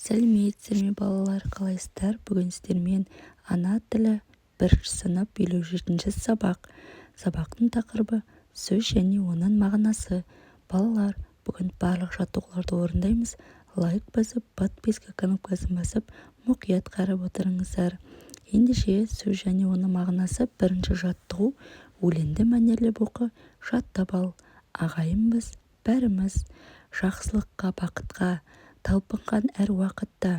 Сәлеметсіздер ме балалар, қалайсыздар? Бүгін сіздермен ана тілі 1 сынып 57 сабақ. Сабақтың тақырыбы сөз және оның мағынасы. Балалар, бүгін барлық жаттығуларды орындаймыз. Лайк басып, подписка кнопкасын басып, мұқият қарап отырыңыздар. Ендеше сөз және оның мағынасы. Бірінші жаттығу: өлеңді мәнерлеп оқы, жаттап ал. Ағайынбыз, бәріміз, жақсылыққа, бақытқа талпынған әр уақытта,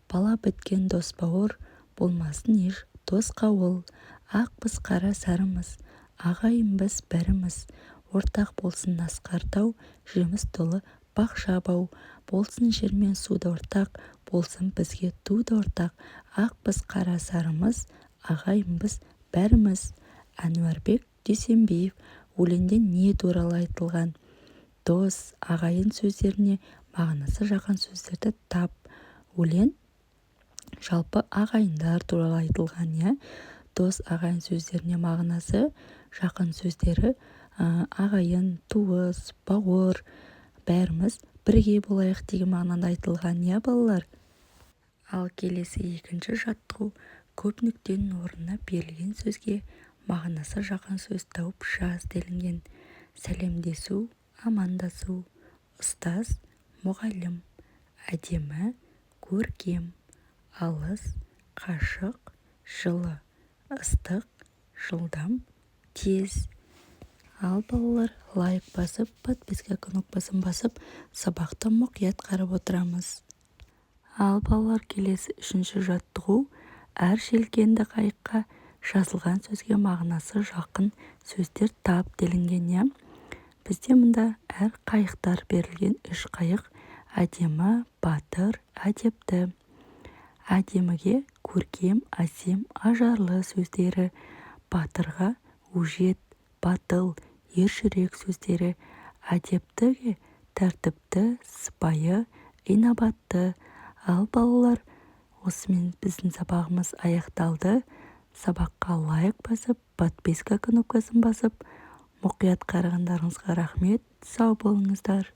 бала біткен дос бауыр, болмасын еш дос қауыл. Ақпыз, қара сарымыз, ағайынбыз, бәріміз, ортақ болсын асқар тау, жеміс толы бақша бау. Болсын жер мен суды ортақ, болсын бізге туды ортақ. Ақпыз, қара сарымыз, ағайынбыз, бәріміз. Әнуарбек Дүйсенбиев. Өлеңде не туралы айтылған? Дос, ағайын сөздеріне мағынасы жақын сөздерді тап. Өлең жалпы ағайындар туралы айтылған, иә. Дос, ағайын сөздеріне мағынасы жақын сөздері ағайын, туыс, бауыр, бәріміз бірге болайық деген мағынада айтылған, иә балалар. Ал келесі екінші жаттығу: көп нүктенің орнына берілген сөзге мағынасы жақын сөз тауып жаз делінген. Сәлемдесу, амандасу. Ұстаз, мұғалім. Әдемі, көркем. Алыс, қашық, жылы. Ыстық, жылдам, тез. Ал балалар, лайк басып, подписка кнопкасын басып, сабақты мұқият қарап отырамыз. Ал балалар, келесі үшінші жаттығу: әр желкенді қайыққа жазылған сөзге мағынасы жақын сөздер тап делінген, иә. Бізде мұнда әр қайықтар берілген. 3 қайық: әдемі, батыр, әдепті. Әдеміге көркем, әсем, ажарлы сөздері. Батырға өжет, батыл, ержүрек сөздері. Әдептіге тәртіпті, сыпайы, инабатты. Ал балалар, осымен біздің сабағымыз аяқталды. Сабаққа лайк басып, подписка кнопкасын басып, мұқият қарағандарыңызға рахмет. Сау болыңыздар.